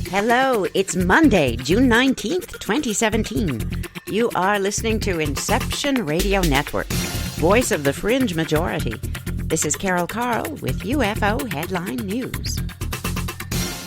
Hello, it's Monday, June 19th, 2017. You are listening to Inception Radio Network, voice of the fringe majority. This is Carol Carl with UFO Headline News.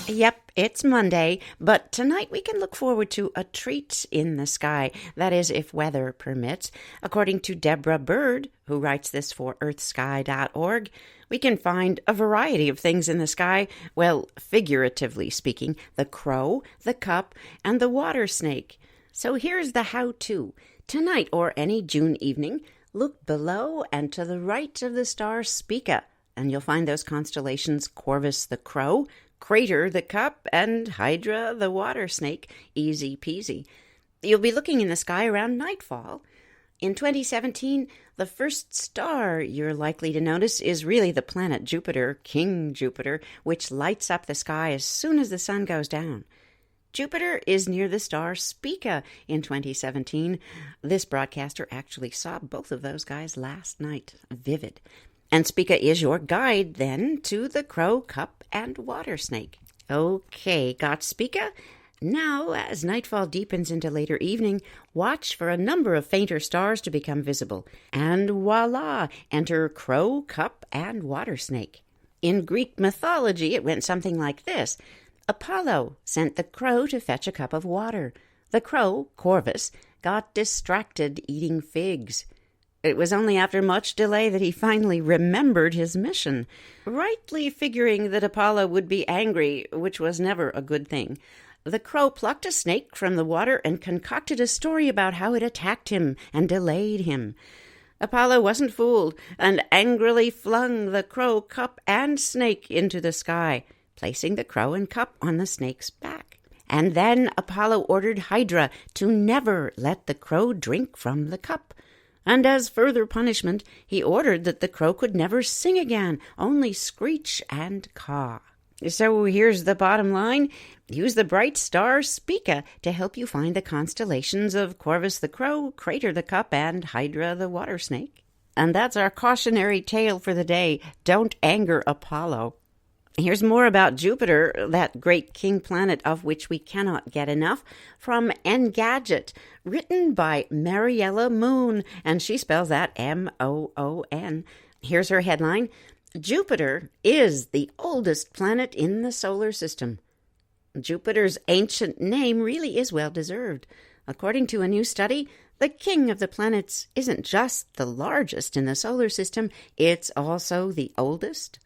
Yep, it's Monday, but tonight we can look forward to a treat in the sky, that is, if weather permits. According to Deborah Bird, who writes this for EarthSkyorg, we can find a variety of things in the sky, well, figuratively speaking, the crow, the cup, and the water snake. So here's the how-to. Tonight, or any June evening, look below and to the right of the star Spica, and you'll find those constellations Corvus the Crow, Crater the Cup, and Hydra the Water Snake. Easy peasy. You'll be looking in the sky around nightfall. In 2017, the first star you're likely to notice is really the planet Jupiter, King Jupiter, which lights up the sky as soon as the sun goes down. Jupiter is near the star Spica in 2017. This broadcaster actually saw both of those guys last night. Vivid. And Spica is your guide, then, to the crow, cup, and water snake. Okay, got Spica? Now, as nightfall deepens into later evening, watch for a number of fainter stars to become visible. And voila, enter crow, cup, and water snake. In Greek mythology, it went something like this. Apollo sent the crow to fetch a cup of water. The crow, Corvus, got distracted eating figs. It was only after much delay that he finally remembered his mission, rightly figuring that Apollo would be angry, which was never a good thing. The crow plucked a snake from the water and concocted a story about how it attacked him and delayed him. Apollo wasn't fooled and angrily flung the crow, cup, and snake into the sky, placing the crow and cup on the snake's back. And then Apollo ordered Hydra to never let the crow drink from the cup. And as further punishment, he ordered that the crow could never sing again, only screech and caw. So here's the bottom line. Use the bright star Spica to help you find the constellations of Corvus the Crow, Crater the Cup, and Hydra the Water Snake. And that's our cautionary tale for the day. Don't anger Apollo. Here's more about Jupiter, that great king planet of which we cannot get enough, from Engadget, written by Mariella Moon, and she spells that M-O-O-N. Here's her headline. Jupiter is the oldest planet in the solar system. Jupiter's ancient name really is well-deserved. According to a new study, the king of the planets isn't just the largest in the solar system, it's also the oldest.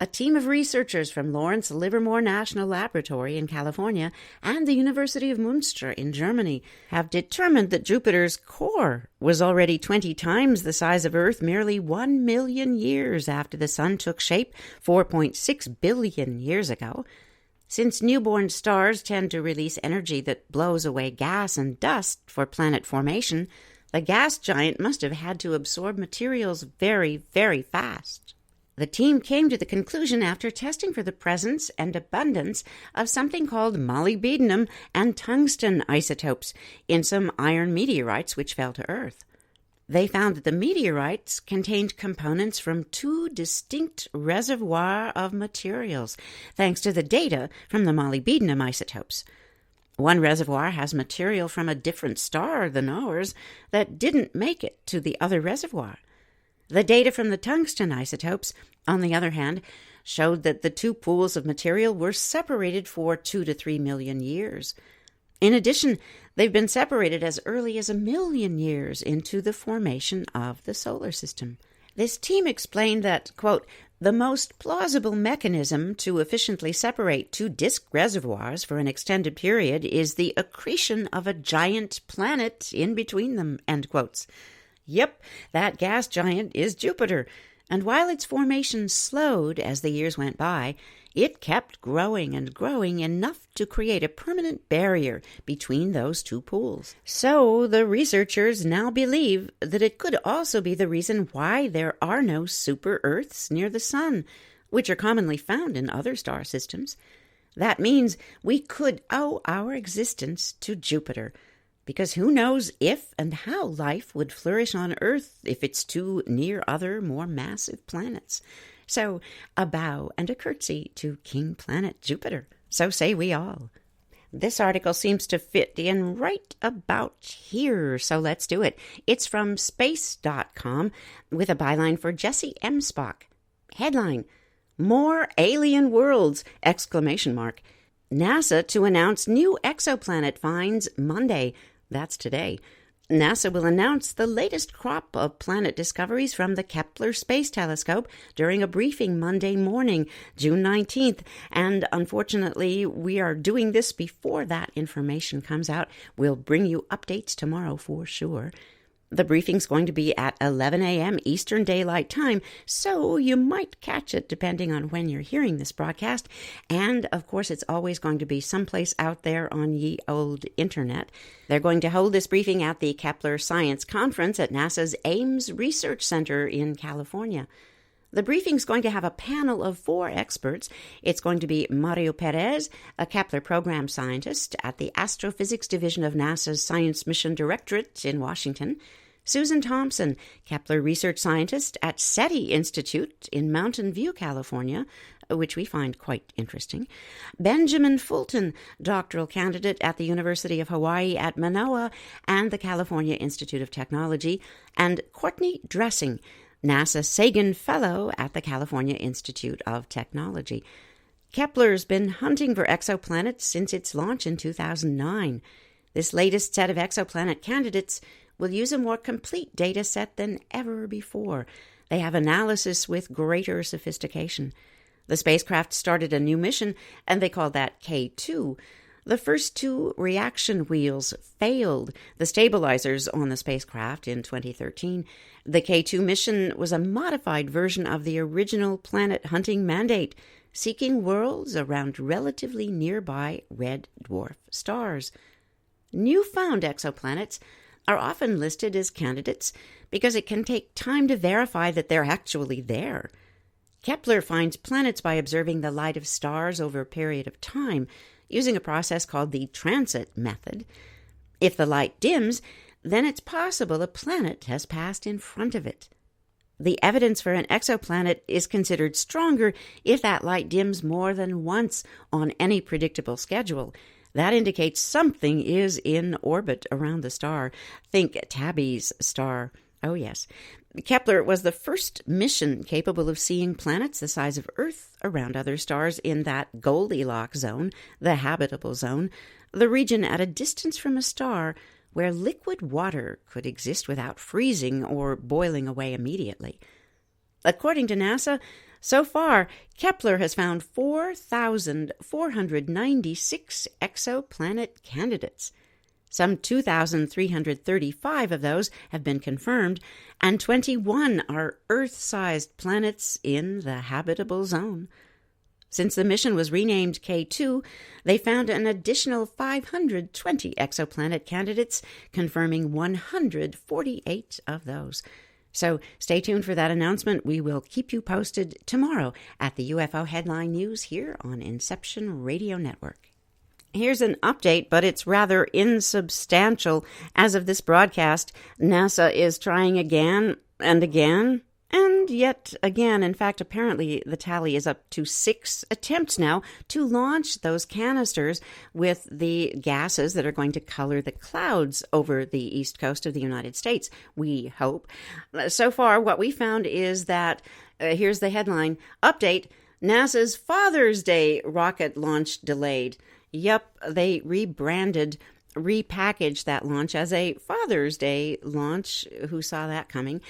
A team of researchers from Lawrence Livermore National Laboratory in California and the University of Münster in Germany have determined that Jupiter's core was already 20 times the size of Earth merely 1 million years after the Sun took shape 4.6 billion years ago. Since newborn stars tend to release energy that blows away gas and dust for planet formation, the gas giant must have had to absorb materials very, very fast. The team came to the conclusion after testing for the presence and abundance of something called molybdenum and tungsten isotopes in some iron meteorites which fell to Earth. They found that the meteorites contained components from two distinct reservoirs of materials, thanks to the data from the molybdenum isotopes. One reservoir has material from a different star than ours that didn't make it to the other reservoir. The data from the tungsten isotopes, on the other hand, showed that the two pools of material were separated for 2 to 3 million years. In addition, they've been separated as early as 1 million years into the formation of the solar system. This team explained that, quote, the most plausible mechanism to efficiently separate two disk reservoirs for an extended period is the accretion of a giant planet in between them, end quotes. Yep, that gas giant is Jupiter, and while its formation slowed as the years went by, it kept growing and growing enough to create a permanent barrier between those two pools. So the researchers now believe that it could also be the reason why there are no super-Earths near the Sun, which are commonly found in other star systems. That means we could owe our existence to Jupiter, because who knows if and how life would flourish on Earth if it's too near other, more massive planets. So, a bow and a curtsy to King Planet Jupiter. So say we all. This article seems to fit in right about here, so let's do it. It's from space.com with a byline for Jesse M. Spock. Headline, More Alien Worlds! NASA to announce new exoplanet finds Monday. That's today. NASA will announce the latest crop of planet discoveries from the Kepler Space Telescope during a briefing Monday morning, June 19th. And unfortunately, we are doing this before that information comes out. We'll bring you updates tomorrow for sure. The briefing's going to be at 11 a.m. Eastern Daylight Time, so you might catch it depending on when you're hearing this broadcast. And, of course, it's always going to be someplace out there on ye old internet. They're going to hold this briefing at the Kepler Science Conference at NASA's Ames Research Center in California. The briefing's going to have a panel of 4 experts. It's going to be Mario Perez, a Kepler program scientist at the Astrophysics Division of NASA's Science Mission Directorate in Washington, Susan Thompson, Kepler research scientist at SETI Institute in Mountain View, California, which we find quite interesting, Benjamin Fulton, doctoral candidate at the University of Hawaii at Manoa and the California Institute of Technology, and Courtney Dressing, NASA Sagan Fellow at the California Institute of Technology. Kepler's been hunting for exoplanets since its launch in 2009. This latest set of exoplanet candidates will use a more complete data set than ever before. They have analysis with greater sophistication. The spacecraft started a new mission, and they called that K2. The first 2 reaction wheels failed, the stabilizers on the spacecraft, in 2013. The K2 mission was a modified version of the original planet hunting mandate, seeking worlds around relatively nearby red dwarf stars. Newfound exoplanets are often listed as candidates because it can take time to verify that they're actually there. Kepler finds planets by observing the light of stars over a period of time, using a process called the transit method. If the light dims, then it's possible a planet has passed in front of it. The evidence for an exoplanet is considered stronger if that light dims more than once on any predictable schedule. That indicates something is in orbit around the star. Think Tabby's star. Oh, yes. Kepler was the first mission capable of seeing planets the size of Earth around other stars in that Goldilocks zone, the habitable zone, the region at a distance from a star where liquid water could exist without freezing or boiling away immediately. According to NASA, so far, Kepler has found 4,496 exoplanet candidates. Some 2,335 of those have been confirmed, and 21 are Earth-sized planets in the habitable zone. Since the mission was renamed K2, they found an additional 520 exoplanet candidates, confirming 148 of those. So stay tuned for that announcement. We will keep you posted tomorrow at the UFO Headline News here on Inception Radio Network. Here's an update, but it's rather insubstantial. As of this broadcast, NASA is trying again and again and yet again. In fact, apparently the tally is up to 6 attempts now to launch those canisters with the gases that are going to color the clouds over the east coast of the United States, we hope. So far, what we found is that, here's the headline, update, NASA's Father's Day rocket launch delayed. Yep, they repackaged that launch as a Father's Day launch. Who saw that coming?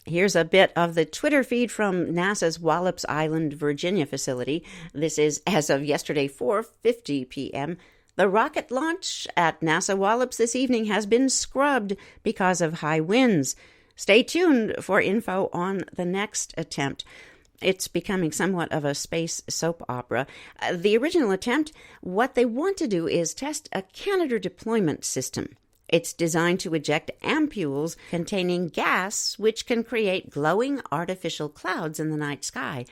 Here's a bit of the Twitter feed from NASA's Wallops Island, Virginia facility. This is as of yesterday, 4:50 p.m. The rocket launch at NASA Wallops this evening has been scrubbed because of high winds. Stay tuned for info on the next attempt. It's becoming somewhat of a space soap opera. The original attempt, what they want to do is test a canister deployment system. It's designed to eject ampules containing gas, which can create glowing artificial clouds in the night sky.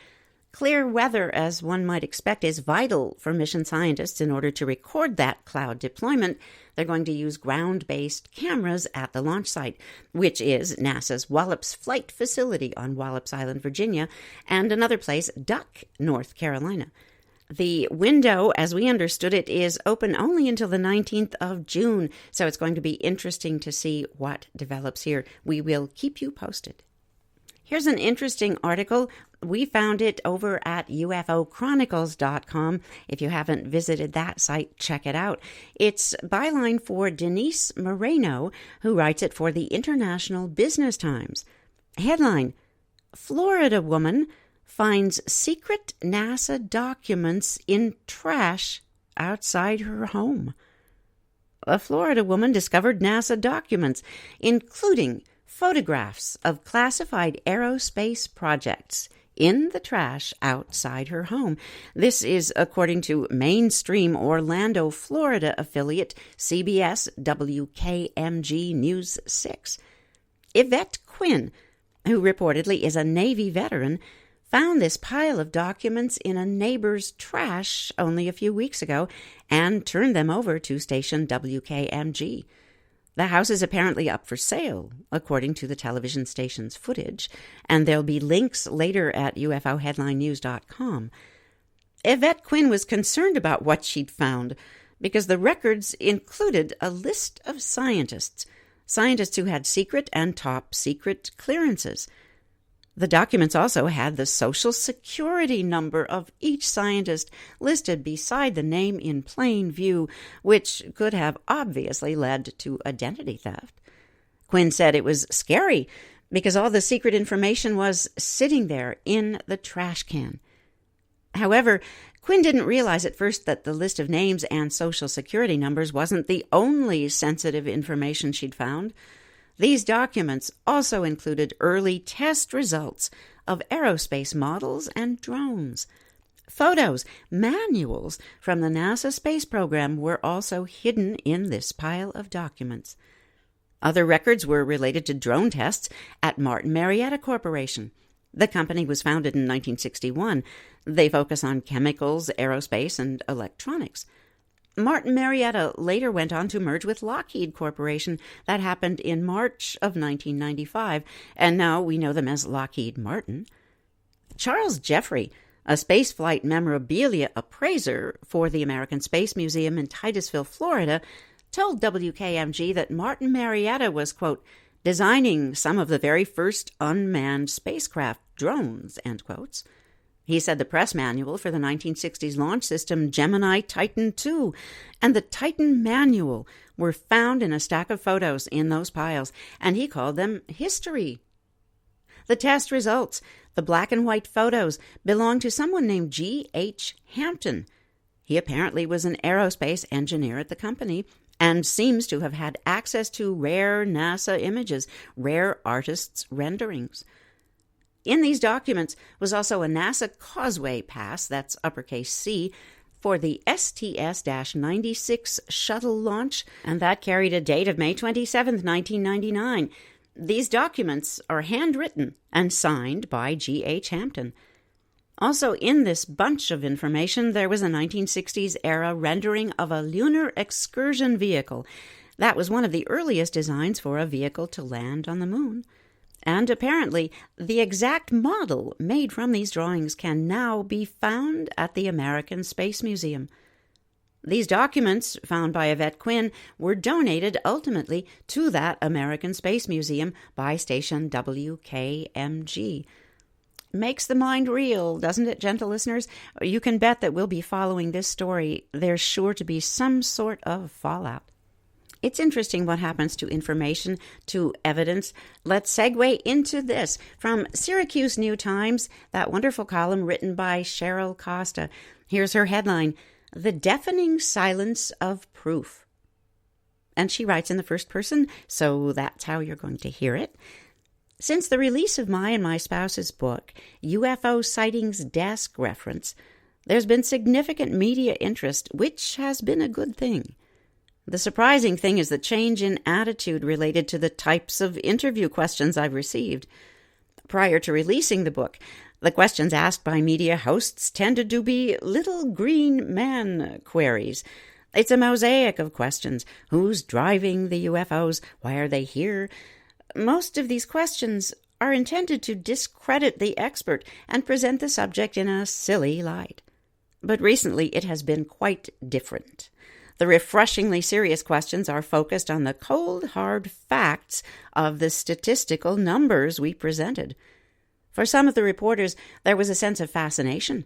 Clear weather, as one might expect, is vital for mission scientists. In order to record that cloud deployment, they're going to use ground-based cameras at the launch site, which is NASA's Wallops Flight Facility on Wallops Island, Virginia, and another place, Duck, North Carolina. The window, as we understood it, is open only until the 19th of June, so it's going to be interesting to see what develops here. We will keep you posted. Here's an interesting article. We found it over at ufochronicles.com. If you haven't visited that site, check it out. It's byline for Denise Moreno, who writes it for the International Business Times. Headline: Florida woman finds secret NASA documents in trash outside her home. A Florida woman discovered NASA documents, including photographs of classified aerospace projects, in the trash outside her home. This is according to mainstream Orlando, Florida affiliate CBS WKMG News 6. Yvette Quinn, who reportedly is a Navy veteran, found this pile of documents in a neighbor's trash only a few weeks ago and turned them over to station WKMG. The house is apparently up for sale, according to the television station's footage, and there'll be links later at ufo-headline-news.com. Yvette Quinn was concerned about what she'd found because the records included a list of scientists who had secret and top-secret clearances. The documents also had the Social Security number of each scientist listed beside the name in plain view, which could have obviously led to identity theft. Quinn said it was scary because all the secret information was sitting there in the trash can. However, Quinn didn't realize at first that the list of names and Social Security numbers wasn't the only sensitive information she'd found. These documents also included early test results of aerospace models and drones. Photos, manuals from the NASA space program were also hidden in this pile of documents. Other records were related to drone tests at Martin Marietta Corporation. The company was founded in 1961. They focus on chemicals, aerospace, and electronics. Martin Marietta later went on to merge with Lockheed Corporation. That happened in March of 1995, and now we know them as Lockheed Martin. Charles Jeffrey, a spaceflight memorabilia appraiser for the American Space Museum in Titusville, Florida, told WKMG that Martin Marietta was, quote, designing some of the very first unmanned spacecraft drones, end quotes. He said the press manual for the 1960s launch system Gemini Titan II and the Titan manual were found in a stack of photos in those piles, and he called them history. The test results, the black and white photos, belong to someone named G.H. Hampton. He apparently was an aerospace engineer at the company and seems to have had access to rare NASA images, rare artists' renderings. In these documents was also a NASA Causeway Pass, that's uppercase C, for the STS-96 shuttle launch, and that carried a date of May 27, 1999. These documents are handwritten and signed by G.H. Hampton. Also in this bunch of information, there was a 1960s-era rendering of a lunar excursion vehicle. That was one of the earliest designs for a vehicle to land on the moon. And apparently, the exact model made from these drawings can now be found at the American Space Museum. These documents, found by Yvette Quinn, were donated ultimately to that American Space Museum by station WKMG. Makes the mind reel, doesn't it, gentle listeners? You can bet that we'll be following this story. There's sure to be some sort of fallout. It's interesting what happens to information, to evidence. Let's segue into this. From Syracuse New Times, that wonderful column written by Cheryl Costa. Here's her headline, The Deafening Silence of Proof. And she writes in the first person, so that's how you're going to hear it. Since the release of my and my spouse's book, UFO Sightings Desk Reference, there's been significant media interest, which has been a good thing. The surprising thing is the change in attitude related to the types of interview questions I've received. Prior to releasing the book, the questions asked by media hosts tended to be little green man queries. It's a mosaic of questions. Who's driving the UFOs? Why are they here? Most of these questions are intended to discredit the expert and present the subject in a silly light. But recently it has been quite different. The refreshingly serious questions are focused on the cold, hard facts of the statistical numbers we presented. For some of the reporters, there was a sense of fascination.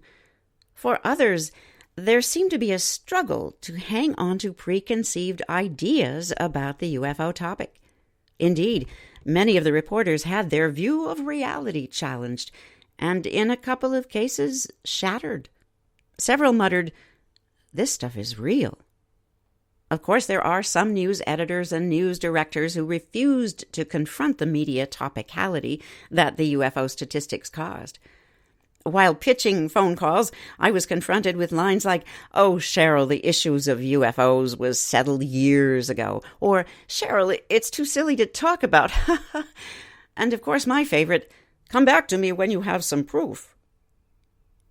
For others, there seemed to be a struggle to hang on to preconceived ideas about the UFO topic. Indeed, many of the reporters had their view of reality challenged, and in a couple of cases, shattered. Several muttered, "This stuff is real." Of course, there are some news editors and news directors who refused to confront the media topicality that the UFO statistics caused. While pitching phone calls, I was confronted with lines like, "Oh, Cheryl, the issues of UFOs was settled years ago," or, "Cheryl, it's too silly to talk about." And of course, my favorite, "Come back to me when you have some proof."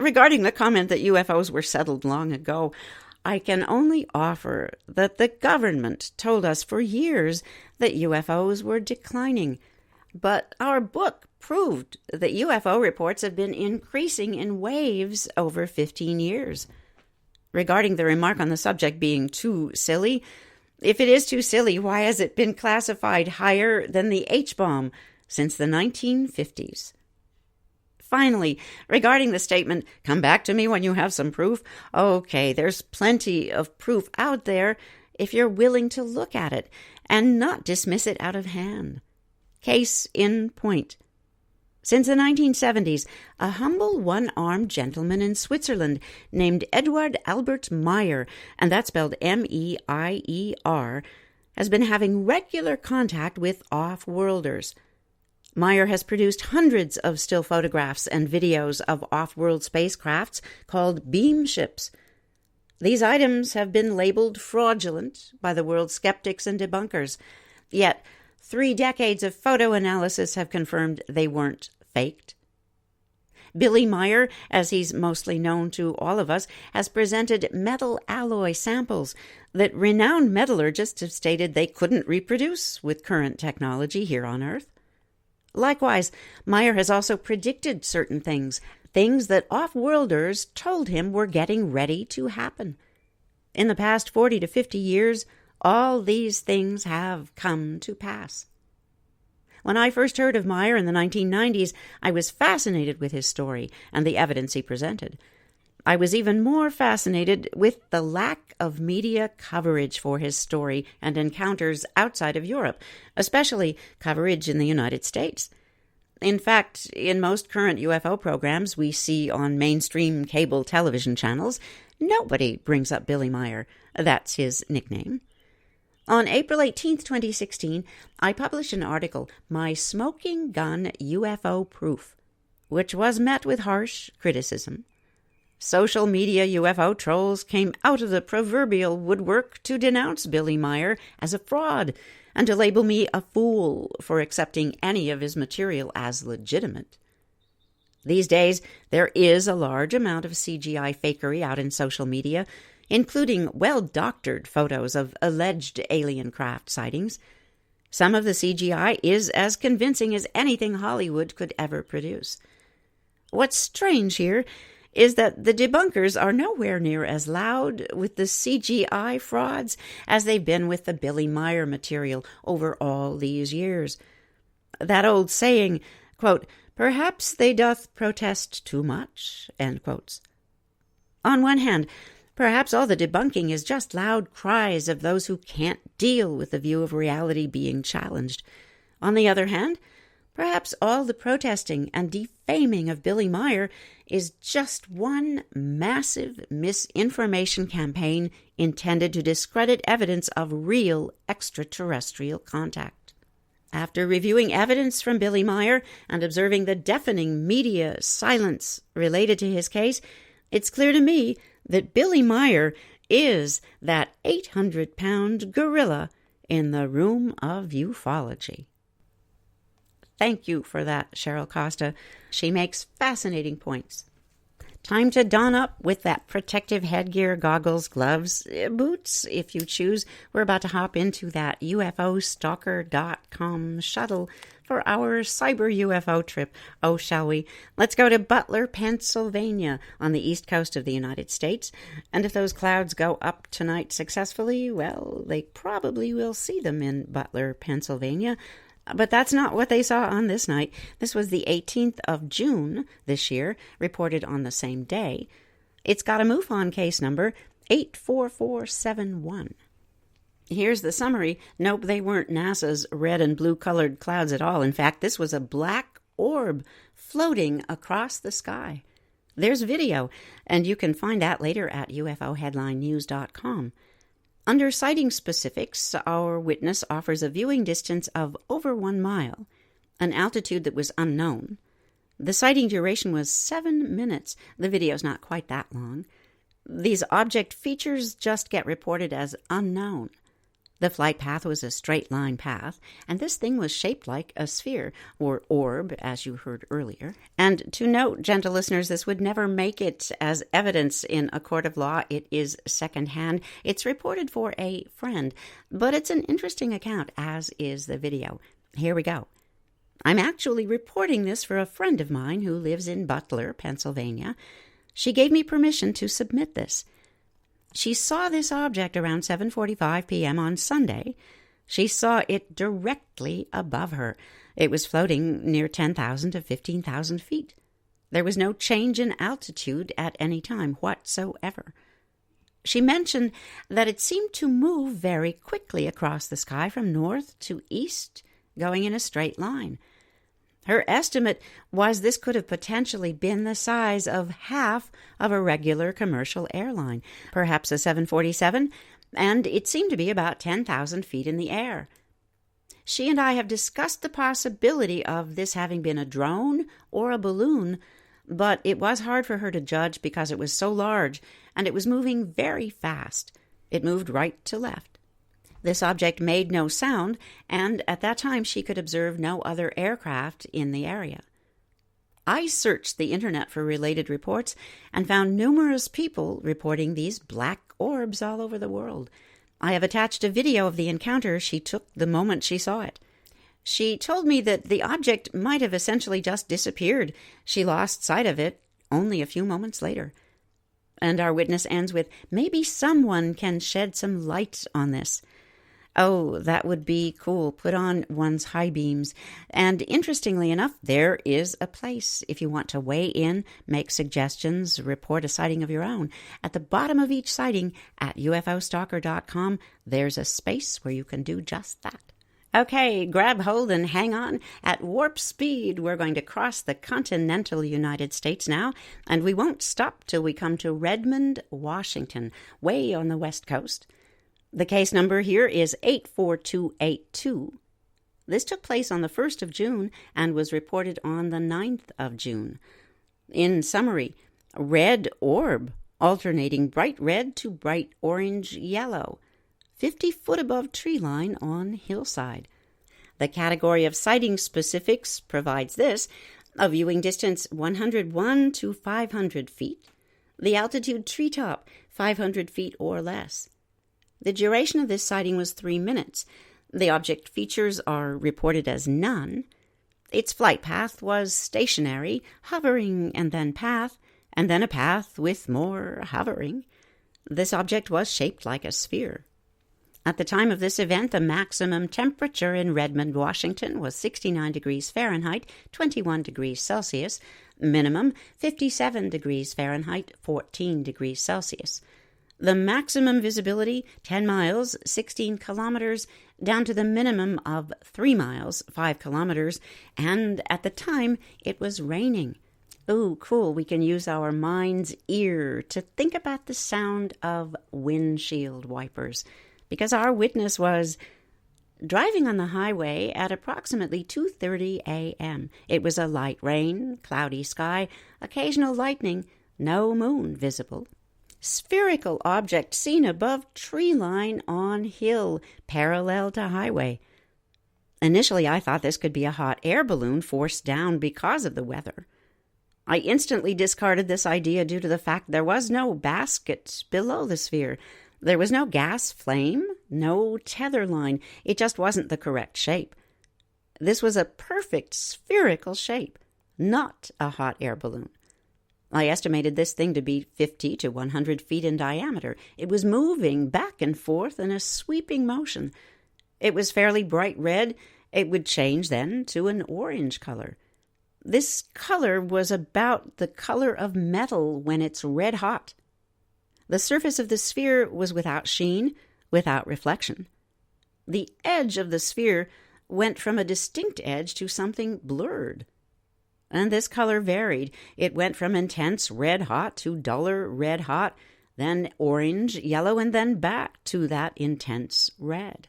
Regarding the comment that UFOs were settled long ago, I can only offer that the government told us for years that UFOs were declining. But our book proved that UFO reports have been increasing in waves over 15 years. Regarding the remark on the subject being too silly, if it is too silly, why has it been classified higher than the H-bomb since the 1950s? Finally, regarding the statement, "Come back to me when you have some proof," okay, there's plenty of proof out there if you're willing to look at it and not dismiss it out of hand. Case in point. Since the 1970s, a humble one-armed gentleman in Switzerland named Eduard Albert Meyer, and that's spelled M-E-I-E-R, has been having regular contact with off-worlders. Meyer has produced hundreds of still photographs and videos of off-world spacecrafts called beam ships. These items have been labeled fraudulent by the world's skeptics and debunkers, yet 3 decades of photo analysis have confirmed they weren't faked. Billy Meyer, as he's mostly known to all of us, has presented metal alloy samples that renowned metallurgists have stated they couldn't reproduce with current technology here on Earth. Likewise, Meyer has also predicted certain things that off-worlders told him were getting ready to happen. In the past 40 to 50 years, all these things have come to pass. When I first heard of Meyer in the 1990s, I was fascinated with his story and the evidence he presented. I was even more fascinated with the lack of media coverage for his story and encounters outside of Europe, especially coverage in the United States. In fact, in most current UFO programs we see on mainstream cable television channels, nobody brings up Billy Meyer. That's his nickname. On April 18, 2016, I published an article, "My Smoking Gun UFO Proof," which was met with harsh criticism. Social media UFO trolls came out of the proverbial woodwork to denounce Billy Meyer as a fraud and to label me a fool for accepting any of his material as legitimate. These days, there is a large amount of CGI fakery out in social media, including well-doctored photos of alleged alien craft sightings. Some of the CGI is as convincing as anything Hollywood could ever produce. What's strange here is that the debunkers are nowhere near as loud with the CGI frauds as they've been with the Billy Meyer material over all these years. That old saying, quote, "Perhaps they doth protest too much," end quotes. On one hand, perhaps all the debunking is just loud cries of those who can't deal with the view of reality being challenged. On the other hand, perhaps all the protesting and defaming of Billy Meyer is just one massive misinformation campaign intended to discredit evidence of real extraterrestrial contact. After reviewing evidence from Billy Meyer and observing the deafening media silence related to his case, it's clear to me that Billy Meyer is that 800-pound gorilla in the room of ufology. Thank you for that, Cheryl Costa. She makes fascinating points. Time to don up with that protective headgear, goggles, gloves, boots, if you choose. We're about to hop into that ufo-stalker.com shuttle for our cyber UFO trip. Oh, shall we? Let's go to Butler, Pennsylvania, on the east coast of the United States. And if those clouds go up tonight successfully, well, they probably will see them in Butler, Pennsylvania. But that's not what they saw on this night. This was the 18th of June this year, reported on the same day. It's got a MUFON case number 84471. Here's the summary. Nope, they weren't NASA's red and blue colored clouds at all. In fact, this was a black orb floating across the sky. There's video, and you can find that later at ufo-headline-news.com. Under sighting specifics, our witness offers a viewing distance of over 1 mile, an altitude that was unknown. The sighting duration was 7 minutes. The video's not quite that long. These object features just get reported as unknown. The flight path was a straight-line path, and this thing was shaped like a sphere, or orb, as you heard earlier. And to note, gentle listeners, this would never make it as evidence in a court of law. It is secondhand. It's reported for a friend, but it's an interesting account, as is the video. Here we go. I'm actually reporting this for a friend of mine who lives in Butler, Pennsylvania. She gave me permission to submit this. She saw this object around 7:45 p.m. on Sunday. She saw it directly above her. It was floating near 10,000 to 15,000 feet. There was no change in altitude at any time whatsoever. She mentioned that it seemed to move very quickly across the sky from north to east, going in a straight line. Her estimate was this could have potentially been the size of half of a regular commercial airline, perhaps a 747, and it seemed to be about 10,000 feet in the air. She and I have discussed the possibility of this having been a drone or a balloon, but it was hard for her to judge because it was so large and it was moving very fast. It moved right to left. This object made no sound, and at that time she could observe no other aircraft in the area. I searched the internet for related reports and found numerous people reporting these black orbs all over the world. I have attached a video of the encounter she took the moment she saw it. She told me that the object might have essentially just disappeared. She lost sight of it only a few moments later. And our witness ends with, maybe someone can shed some light on this. Oh, that would be cool. Put on one's high beams. And interestingly enough, there is a place if you want to weigh in, make suggestions, report a sighting of your own. At the bottom of each sighting at ufostalker.com, there's a space where you can do just that. Okay, grab hold and hang on. At warp speed, we're going to cross the continental United States now, and we won't stop till we come to Redmond, Washington, way on the west coast. The case number here is 84282. This took place on the 1st of June and was reported on the 9th of June. In summary, red orb, alternating bright red to bright orange yellow, 50 foot above tree line on hillside. The category of sighting specifics provides this: a viewing distance 101 to 500 feet, the altitude treetop 500 feet or less. The duration of this sighting was 3 minutes. The object features are reported as none. Its flight path was stationary, hovering, and then a path with more hovering. This object was shaped like a sphere. At the time of this event, the maximum temperature in Redmond, Washington was 69 degrees Fahrenheit, 21 degrees Celsius, minimum 57 degrees Fahrenheit, 14 degrees Celsius. The maximum visibility, 10 miles, 16 kilometers, down to the minimum of 3 miles, 5 kilometers, and at the time, it was raining. Ooh, cool, we can use our mind's ear to think about the sound of windshield wipers, because our witness was driving on the highway at approximately 2:30 a.m. It was a light rain, cloudy sky, occasional lightning, no moon visible. Spherical object seen above tree line on hill, parallel to highway. Initially, I thought this could be a hot air balloon forced down because of the weather. I instantly discarded this idea due to the fact there was no basket below the sphere. There was no gas flame, no tether line. It just wasn't the correct shape. This was a perfect spherical shape, not a hot air balloon. I estimated this thing to be 50 to 100 feet in diameter. It was moving back and forth in a sweeping motion. It was fairly bright red. It would change then to an orange color. This color was about the color of metal when it's red hot. The surface of the sphere was without sheen, without reflection. The edge of the sphere went from a distinct edge to something blurred. And this color varied. It went from intense red-hot to duller red-hot, then orange, yellow, and then back to that intense red.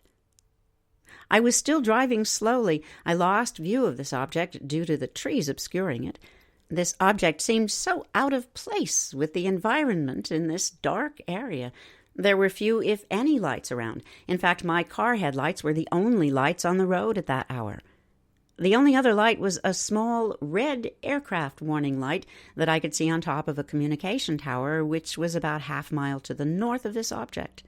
I was still driving slowly. I lost view of this object due to the trees obscuring it. This object seemed so out of place with the environment in this dark area. There were few, if any, lights around. In fact, my car headlights were the only lights on the road at that hour. The only other light was a small red aircraft warning light that I could see on top of a communication tower, which was about half-mile to the north of this object.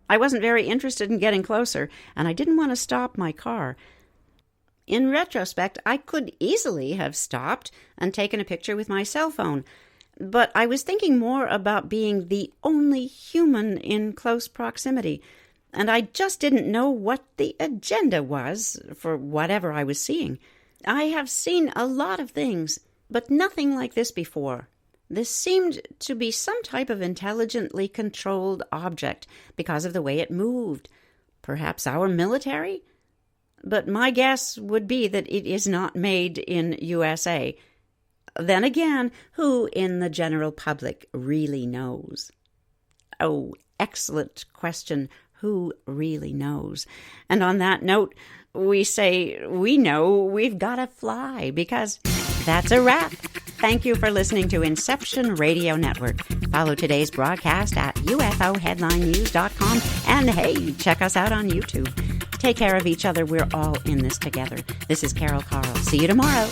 I wasn't very interested in getting closer, and I didn't want to stop my car. In retrospect, I could easily have stopped and taken a picture with my cell phone, but I was thinking more about being the only human in close proximity, and I just didn't know what the agenda was for whatever I was seeing. I have seen a lot of things, but nothing like this before. This seemed to be some type of intelligently controlled object because of the way it moved. Perhaps our military? But my guess would be that it is not made in USA. Then again, who in the general public really knows? Oh, excellent question. Who really knows? And on that note, we say we know we've got to fly because that's a wrap. Thank you for listening to Inception Radio Network. Follow today's broadcast at ufo-headline-news.com. And hey, check us out on YouTube. Take care of each other. We're all in this together. This is Carol Carl. See you tomorrow.